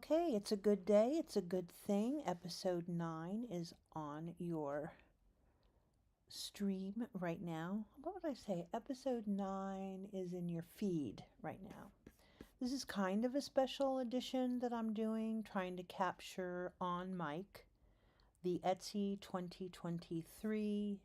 Okay, it's a good day. It's a good thing. Episode 9 is on your stream right now. What would I say? Episode 9 is in your feed right now. This is kind of a special edition that I'm doing, trying to capture on mic the Etsy 2023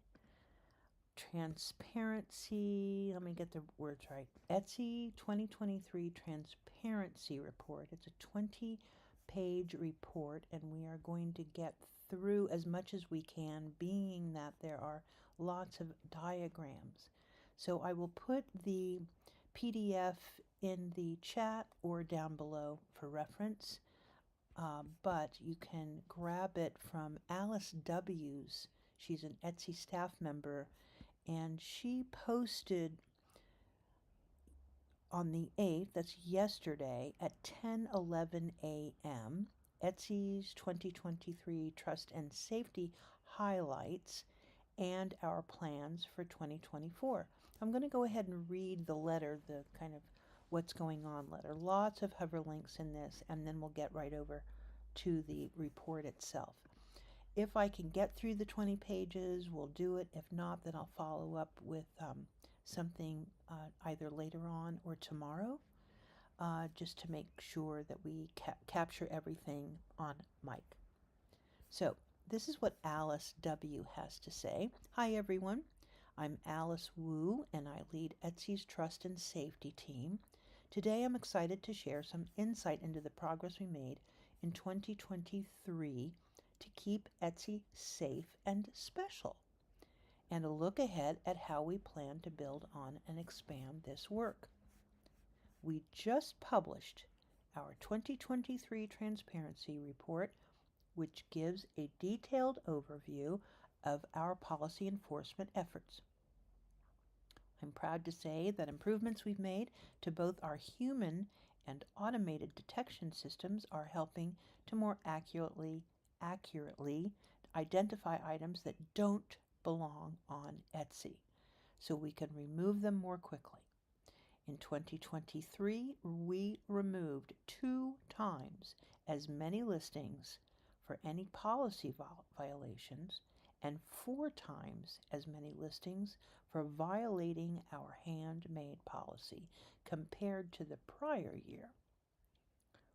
transparency. Let me get the words right. Etsy 2023 transparency report. It's a 20-page report, and we are going to get through as much as we can, being that there are lots of diagrams. So I will put the PDF in the chat or down below for reference. But you can grab it from Alice W's. She's an Etsy staff member, and she posted on the 8th, that's yesterday, at 10:11 a.m., Etsy's 2023 Trust and Safety highlights and our plans for 2024. I'm going to go ahead and read the letter, the kind of what's going on letter. Lots of hyperlinks in this, and then we'll get right over to the report itself. If I can get through the 20 pages, we'll do it. If not, then I'll follow up with something either later on or tomorrow, just to make sure that we capture everything on mic. So this is what Alice W. has to say. Hi, everyone. I'm Alice Wu, and I lead Etsy's Trust and Safety team. Today, I'm excited to share some insight into the progress we made in 2023 to keep Etsy safe and special, and a look ahead at how we plan to build on and expand this work. We just published our 2023 Transparency Report, which gives a detailed overview of our policy enforcement efforts. I'm proud to say that improvements we've made to both our human and automated detection systems are helping to more accurately identify items that don't belong on Etsy, so we can remove them more quickly. In 2023, we removed 2 times as many listings for any policy violations and 4 times as many listings for violating our handmade policy compared to the prior year,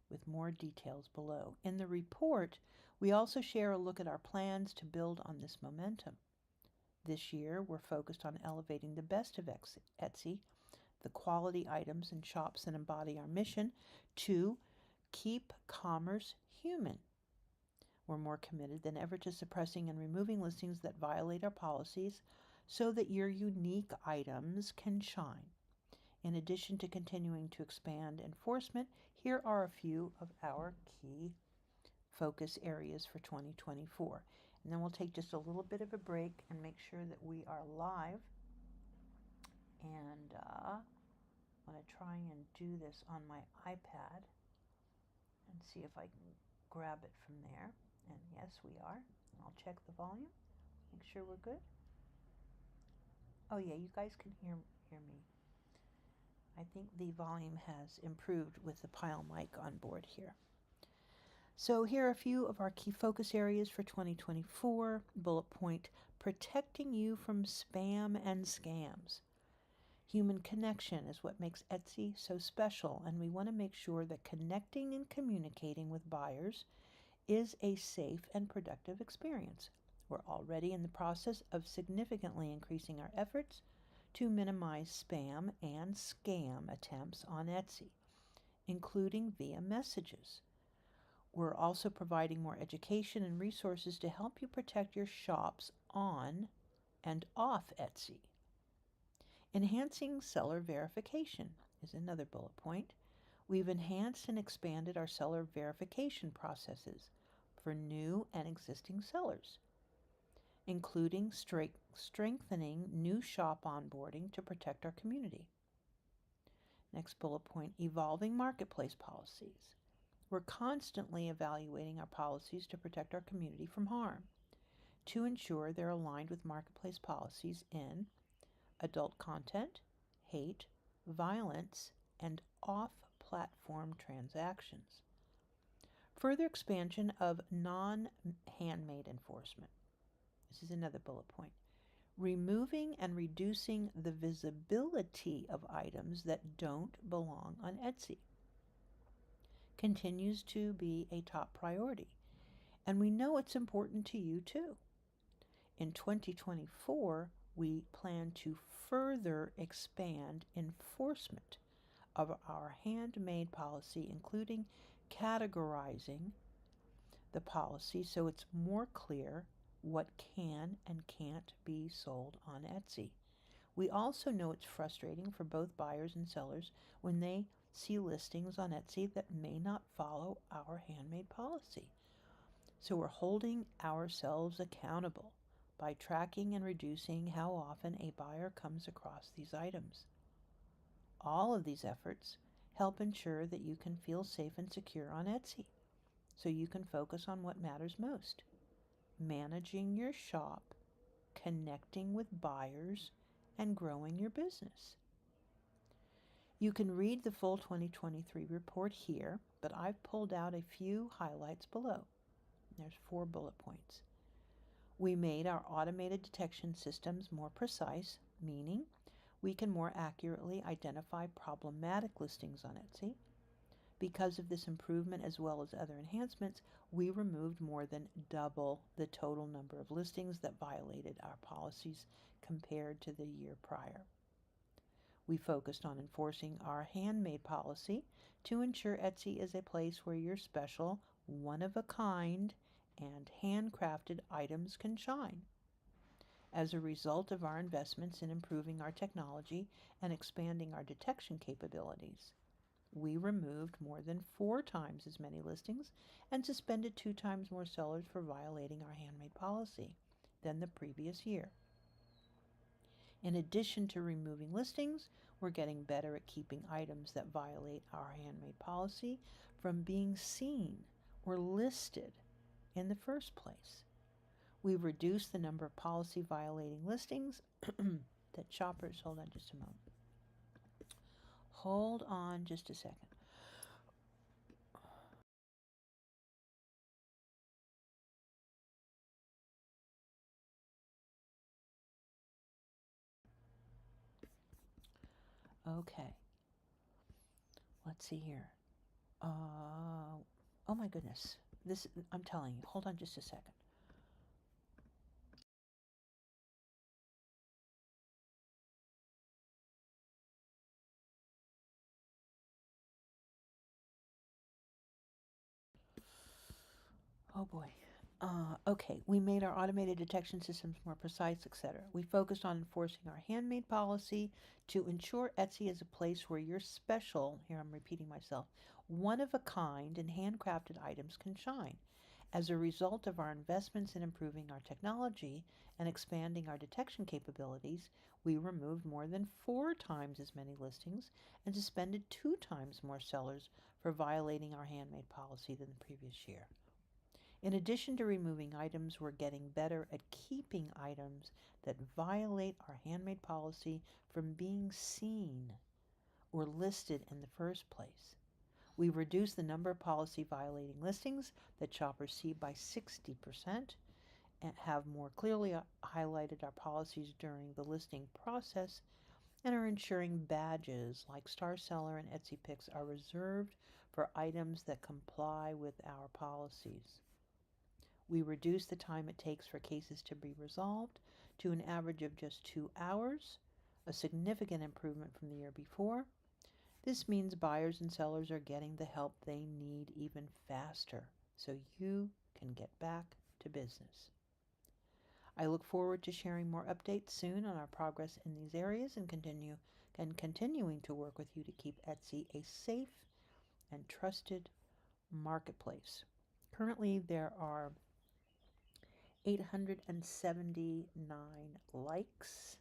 with more details below. In the report, we also share a look at our plans to build on this momentum. This year, we're focused on elevating the best of Etsy, the quality items and shops that embody our mission to keep commerce human. We're more committed than ever to suppressing and removing listings that violate our policies so that your unique items can shine. In addition to continuing to expand enforcement, here are a few of our key focus areas for 2024. And then we'll take just a little bit of a break and make sure that we are live. And I'm going to try and do this on my iPad and see if I can grab it from there. And yes, we are. I'll check the volume, make sure we're good. Oh yeah, you guys can hear me. I think the volume has improved with the Pile mic on board here. So here are a few of our key focus areas for 2024. Bullet point: protecting you from spam and scams. Human connection is what makes Etsy so special, and we want to make sure that connecting and communicating with buyers is a safe and productive experience. We're already in the process of significantly increasing our efforts to minimize spam and scam attempts on Etsy, including via messages. We're also providing more education and resources to help you protect your shops on and off Etsy. Enhancing seller verification is another bullet point. We've enhanced and expanded our seller verification processes for new and existing sellers, including strengthening new shop onboarding to protect our community. Next bullet point: evolving marketplace policies. We're constantly evaluating our policies to protect our community from harm, to ensure they're aligned with marketplace policies in adult content, hate, violence, and off-platform transactions. Further expansion of non-handmade enforcement. This is another bullet point. Removing and reducing the visibility of items that don't belong on Etsy continues to be a top priority, and we know it's important to you too. In 2024, we plan to further expand enforcement of our handmade policy, including categorizing the policy so it's more clear what can and can't be sold on Etsy. We also know it's frustrating for both buyers and sellers when they see listings on Etsy that may not follow our handmade policy. So we're holding ourselves accountable by tracking and reducing how often a buyer comes across these items. All of these efforts help ensure that you can feel safe and secure on Etsy, so you can focus on what matters most: managing your shop, connecting with buyers, and growing your business. You can read the full 2023 report here, but I've pulled out a few highlights below. There's 4 bullet points. We made our automated detection systems more precise, meaning we can more accurately identify problematic listings on Etsy. Because of this improvement, as well as other enhancements, we removed more than double the total number of listings that violated our policies compared to the year prior. We focused on enforcing our handmade policy to ensure Etsy is a place where your special, one-of-a-kind, and handcrafted items can shine. As a result of our investments in improving our technology and expanding our detection capabilities, we removed more than 4 times as many listings and suspended 2 times more sellers for violating our handmade policy than the previous year. In addition to removing listings, we're getting better at keeping items that violate our handmade policy from being seen or listed in the first place. We've reduced the number of policy violating listings that shoppers, hold on just a moment. Hold on just a second. Okay. Let's see here. Oh my goodness. This, I'm telling you, hold on just a second. Oh boy. Okay, we made our automated detection systems more precise, etc. We focused on enforcing our handmade policy to ensure Etsy is a place where your special, here I'm repeating myself, one-of-a-kind and handcrafted items can shine. As a result of our investments in improving our technology and expanding our detection capabilities, we removed more than 4 times as many listings and suspended 2 times more sellers for violating our handmade policy than the previous year. In addition to removing items, we're getting better at keeping items that violate our handmade policy from being seen or listed in the first place. We've reduced the number of policy violating listings that shoppers see by 60% and have more clearly highlighted our policies during the listing process, and are ensuring badges like Star Seller and Etsy Picks are reserved for items that comply with our policies. We reduced the time it takes for cases to be resolved to an average of just 2 hours, a significant improvement from the year before. This means buyers and sellers are getting the help they need even faster, so you can get back to business. I look forward to sharing more updates soon on our progress in these areas and continuing to work with you to keep Etsy a safe and trusted marketplace. Currently, there are 879 likes,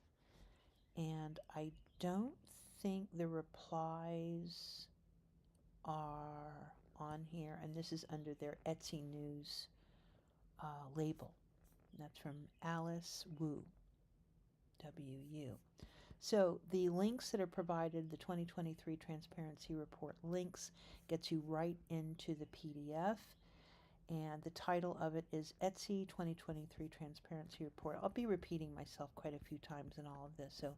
and I don't think the replies are on here, and this is under their Etsy News label. That's from Alice Wu, W-U. So the links that are provided, the 2023 Transparency Report links, gets you right into the PDF. And the title of it is Etsy 2023 Transparency Report. I'll be repeating myself quite a few times in all of this, so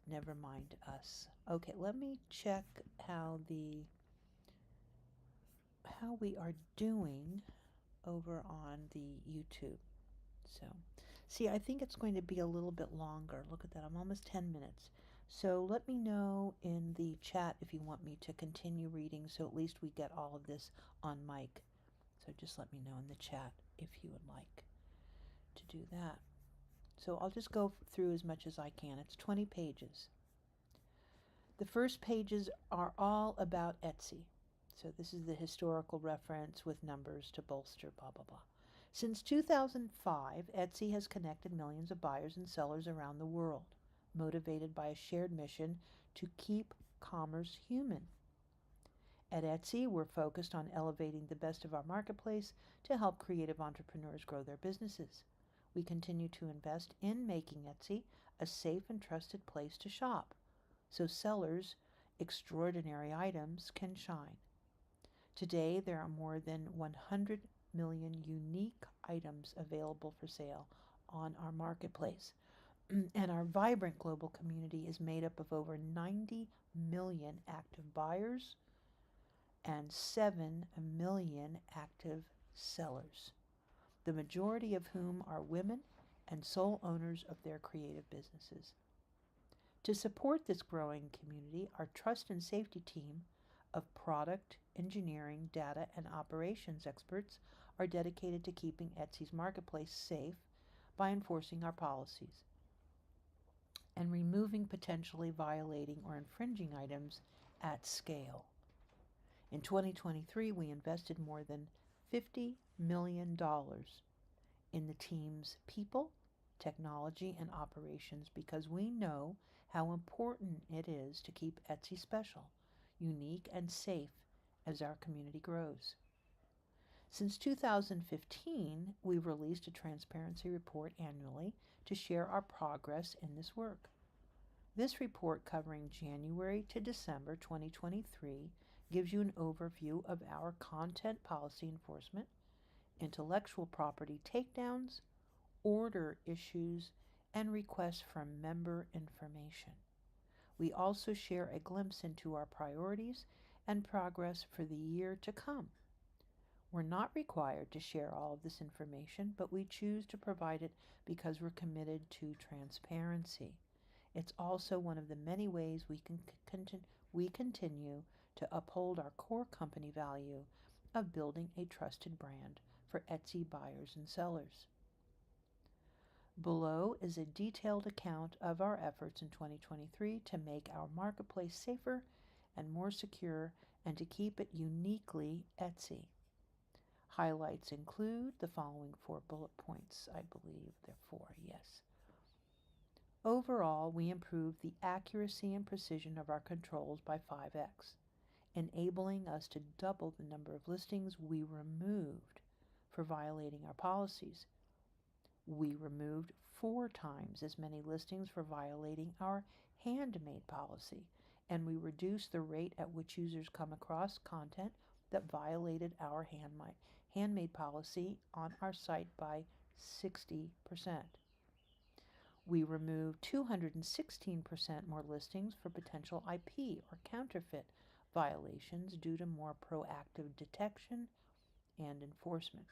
never mind us. Okay, let me check how we are doing over on the YouTube. So, see, I think it's going to be a little bit longer. Look at that, I'm almost 10 minutes. So let me know in the chat if you want me to continue reading, so at least we get all of this on mic. So just let me know in the chat if you would like to do that. So I'll just go through as much as I can. It's 20 pages. The first pages are all about Etsy. So this is the historical reference with numbers to bolster, blah, blah, blah. Since 2005, Etsy has connected millions of buyers and sellers around the world, motivated by a shared mission to keep commerce human. At Etsy, we're focused on elevating the best of our marketplace to help creative entrepreneurs grow their businesses. We continue to invest in making Etsy a safe and trusted place to shop, so sellers' extraordinary items can shine. Today, there are more than 100 million unique items available for sale on our marketplace, and our vibrant global community is made up of over 90 million active buyers and 7 million active sellers, the majority of whom are women and sole owners of their creative businesses. To support this growing community, our trust and safety team of product, engineering, data, and operations experts are dedicated to keeping Etsy's marketplace safe by enforcing our policies and removing potentially violating or infringing items at scale. In 2023, we invested more than $50 million in the team's people, technology, and operations because we know how important it is to keep Etsy special, unique, and safe as our community grows. Since 2015, we've released a transparency report annually to share our progress in this work. This report, covering January to December 2023, gives you an overview of our content policy enforcement, intellectual property takedowns, order issues, and requests for member information. We also share a glimpse into our priorities and progress for the year to come. We're not required to share all of this information, but we choose to provide it because we're committed to transparency. It's also one of the many ways we continue to uphold our core company value of building a trusted brand for Etsy buyers and sellers. Below is a detailed account of our efforts in 2023 to make our marketplace safer and more secure and to keep it uniquely Etsy. Highlights include the following 4 bullet points. I believe they're 4, yes. Overall, we improved the accuracy and precision of our controls by 5x, enabling us to double the number of listings we removed for violating our policies. We removed 4 times as many listings for violating our handmade policy, and we reduced the rate at which users come across content that violated our handmade policy on our site by 60%. We removed 216% more listings for potential IP or counterfeit violations due to more proactive detection and enforcement.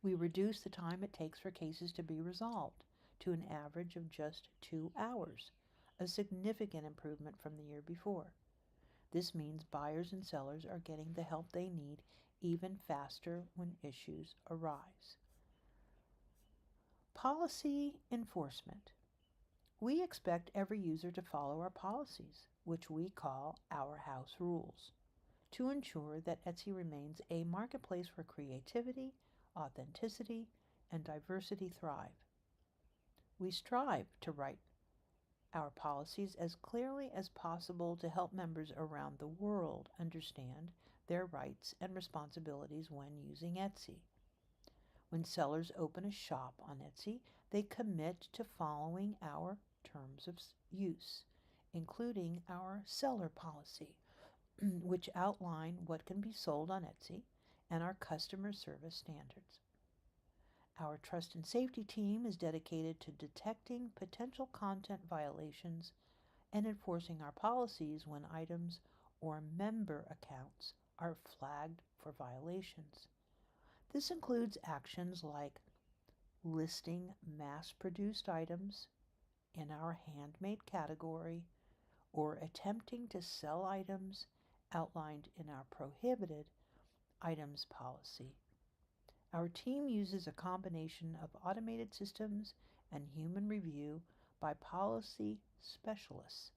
We reduced the time it takes for cases to be resolved to an average of just 2 hours, a significant improvement from the year before. This means buyers and sellers are getting the help they need even faster when issues arise. Policy enforcement. We expect every user to follow our policies, which we call our house rules, to ensure that Etsy remains a marketplace where creativity, authenticity, and diversity thrive. We strive to write our policies as clearly as possible to help members around the world understand their rights and responsibilities when using Etsy. When sellers open a shop on Etsy, they commit to following our terms of use, including our seller policy, which outline what can be sold on Etsy and our customer service standards. Our trust and safety team is dedicated to detecting potential content violations and enforcing our policies when items or member accounts are flagged for violations. This includes actions like listing mass-produced items in our handmade category or attempting to sell items outlined in our prohibited items policy. Our team uses a combination of automated systems and human review by policy specialists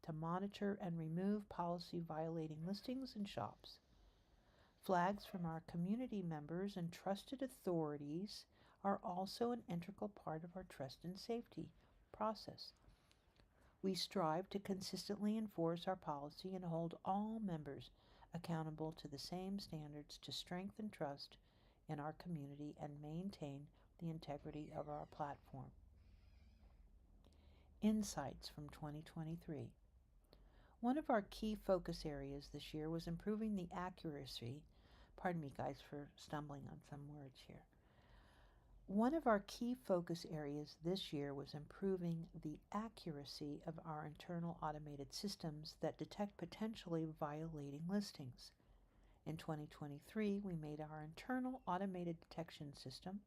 to monitor and remove policy violating listings in shops. Flags from our community members and trusted authorities are also an integral part of our trust and safety process. We strive to consistently enforce our policy and hold all members accountable to the same standards to strengthen trust in our community and maintain the integrity of our platform. Insights from 2023. One of our key focus areas this year was improving the accuracy. Pardon me, guys, for stumbling on some words here. One of our key focus areas this year was improving the accuracy of our internal automated systems that detect potentially violating listings. In 2023, we made our internal automated detection system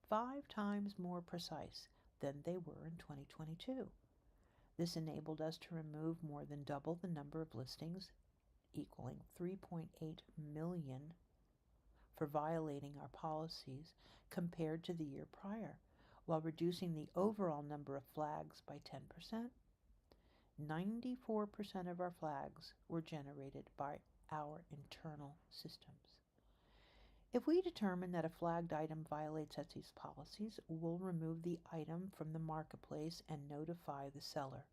5 times more precise than they were in 2022. This enabled us to remove more than double the number of listings, equaling 3.8 million, for violating our policies compared to the year prior, while reducing the overall number of flags by 10%. 94% of our flags were generated by our internal systems. If we determine that a flagged item violates Etsy's policies, we'll remove the item from the marketplace and notify the seller.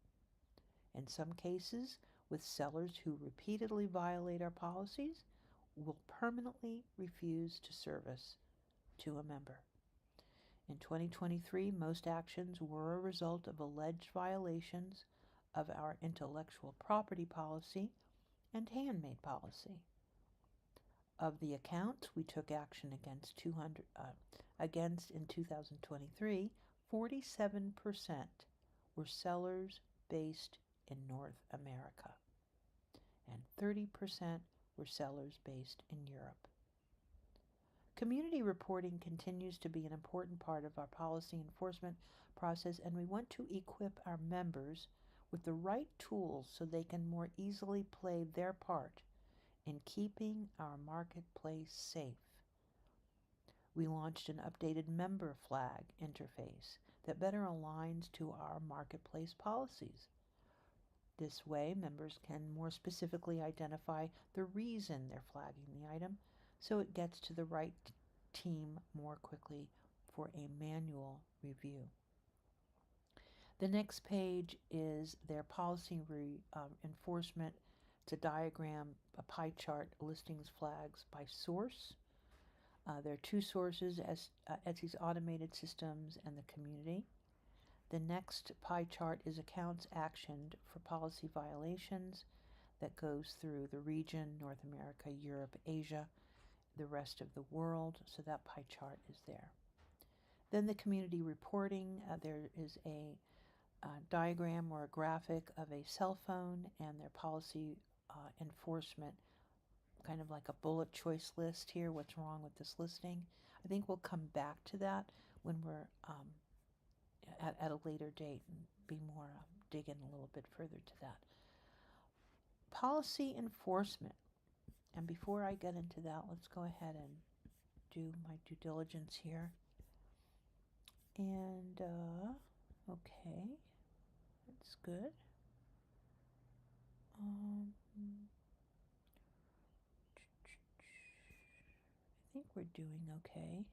In some cases, with sellers who repeatedly violate our policies, we'll permanently refuse to service to a member. In 2023, most actions were a result of alleged violations of our intellectual property policy and handmade policy. Of the accounts we took action against in 2023, 47% were sellers based in North America, and 30% were sellers based in Europe. Community reporting continues to be an important part of our policy enforcement process, and we want to equip our members with the right tools so they can more easily play their part in keeping our marketplace safe. We launched an updated member flag interface that better aligns to our marketplace policies. This way, members can more specifically identify the reason they're flagging the item, so it gets to the right team more quickly for a manual review. The next page is their policy enforcement. It's a diagram, a pie chart, listings flags by source. There are 2 sources, Etsy's automated systems and the community. The next pie chart is accounts actioned for policy violations that goes through the region, North America, Europe, Asia, the rest of the world, so that pie chart is there. Then the community reporting, there is a diagram or a graphic of a cell phone and their policy enforcement, kind of like a bullet choice list here, what's wrong with this listing. I think we'll come back to that when we're at a later date and be more, dig in a little bit further to that. Policy enforcement. And before I get into that, let's go ahead and do my due diligence here. And, okay, that's good. I think we're doing okay.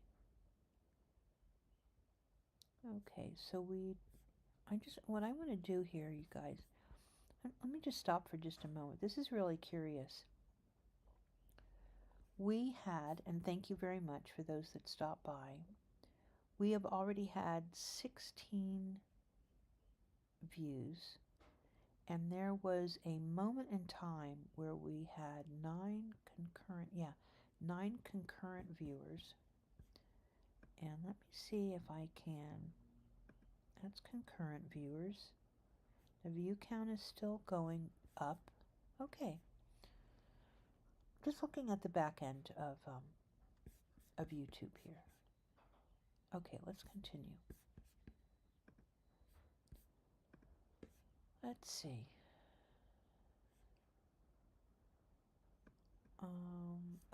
Okay, so what I want to do here, you guys, let me just stop for just a moment. This is really curious. We had, and thank you very much for those that stopped by, we have already had 16 views, and there was a moment in time where we had 9 9 concurrent viewers. And let me see if I can, that's concurrent viewers. The view count is still going up. Okay. Just looking at the back end of YouTube here. Okay, let's continue. Let's see.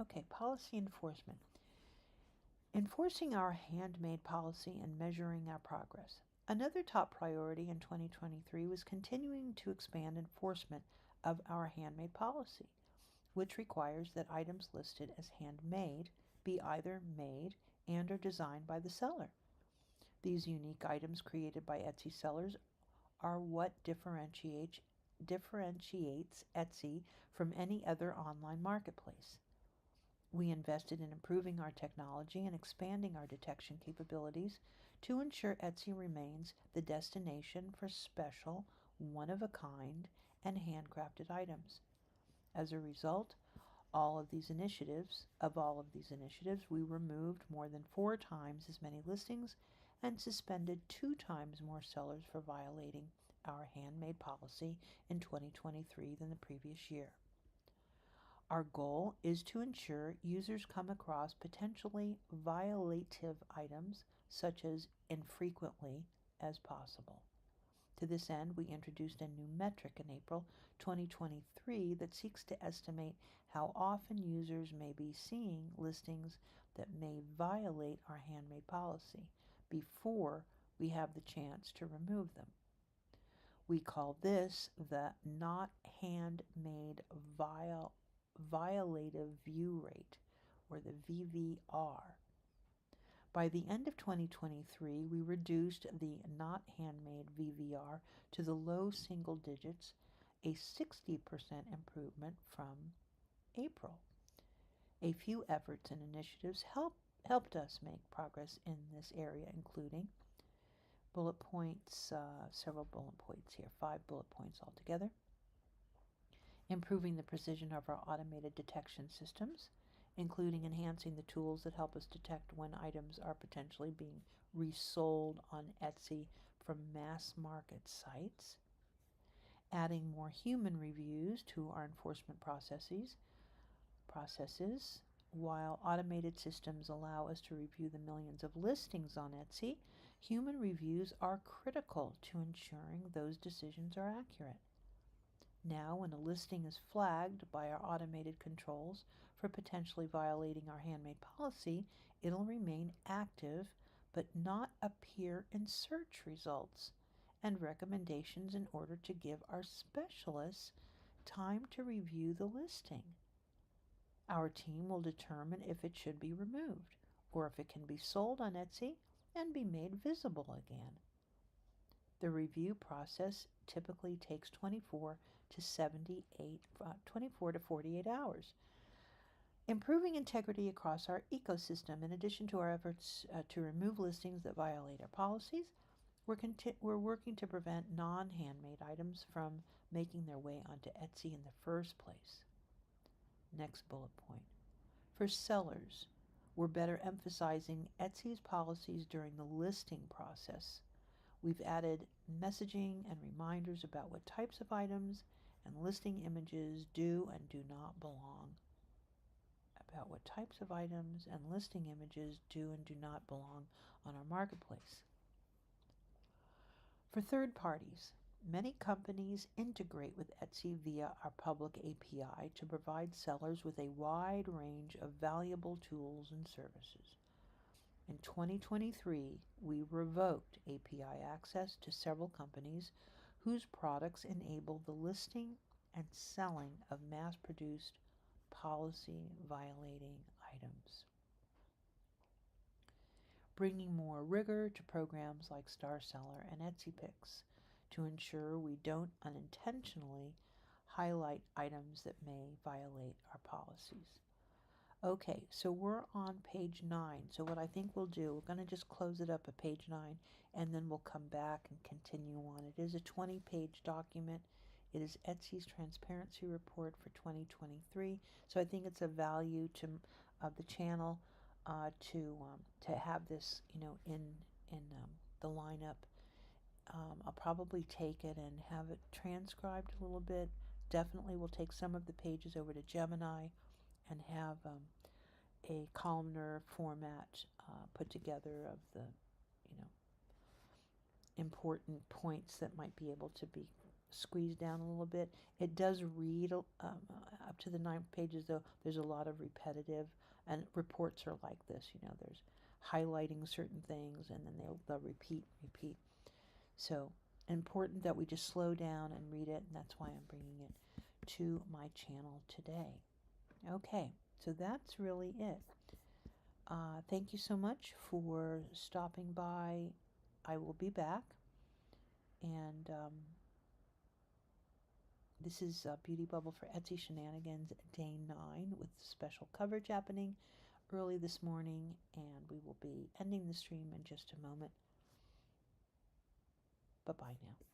Okay, policy enforcement. Enforcing our handmade policy and measuring our progress. Another top priority in 2023 was continuing to expand enforcement of our handmade policy, which requires that items listed as handmade be either made and or designed by the seller. These unique items created by Etsy sellers are what differentiates Etsy from any other online marketplace. We invested in improving our technology and expanding our detection capabilities to ensure Etsy remains the destination for special, one-of-a-kind, and handcrafted items. As a result, of all of these initiatives, we removed more than 4 times as many listings and suspended 2 times more sellers for violating our handmade policy in 2023 than the previous year. Our goal is to ensure users come across potentially violative items such as infrequently as possible. To this end, we introduced a new metric in April 2023 that seeks to estimate how often users may be seeing listings that may violate our handmade policy before we have the chance to remove them. We call this the not handmade violative view rate, or the VVR. By the end of 2023, we reduced the not handmade VVR to the low single digits, a 60% improvement from April. A few efforts and initiatives helped us make progress in this area, including bullet points, several bullet points here, 5 bullet points altogether. Improving the precision of our automated detection systems, including enhancing the tools that help us detect when items are potentially being resold on Etsy from mass market sites. Adding more human reviews to our enforcement processes. While automated systems allow us to review the millions of listings on Etsy, human reviews are critical to ensuring those decisions are accurate. Now, when a listing is flagged by our automated controls for potentially violating our handmade policy, it'll remain active but not appear in search results and recommendations in order to give our specialists time to review the listing. Our team will determine if it should be removed or if it can be sold on Etsy and be made visible again. The review process typically takes 24 to 48 hours. Improving integrity across our ecosystem. In addition to our efforts to remove listings that violate our policies, we're working to prevent non-handmade items from making their way onto Etsy in the first place. Next bullet point. For sellers, we're better emphasizing Etsy's policies during the listing process. We've added messaging and reminders about what types of items and listing images do and do not belong. About what types of items and listing images do and do not belong on our marketplace. For third parties, many companies integrate with Etsy via our public API to provide sellers with a wide range of valuable tools and services. In 2023, we revoked API access to several companies whose products enable the listing and selling of mass-produced, policy-violating items. Bringing more rigor to programs like Star Seller and Etsy Picks to ensure we don't unintentionally highlight items that may violate our policies. Okay, so we're on page 9. So what I think we'll do, we're going to just close it up at page 9, and then we'll come back and continue on. It is a 20-page document. It is Etsy's transparency report for 2023. So I think it's of value to of the channel to have this, in the lineup. I'll probably take it and have it transcribed a little bit. Definitely will take some of the pages over to Gemini and have a columnar format put together of the, important points that might be able to be squeezed down a little bit. It does read up to the 9 pages, though. There's a lot of repetitive, and reports are like this. There's highlighting certain things, and then they'll repeat. So important that we just slow down and read it, and that's why I'm bringing it to my channel today. Okay, so that's really it. Thank you so much for stopping by. I will be back, and this is Beauty Bubble for Etsy Shenanigans Day 9 with special coverage happening early this morning, and we will be ending the stream in just a moment. Bye-bye now.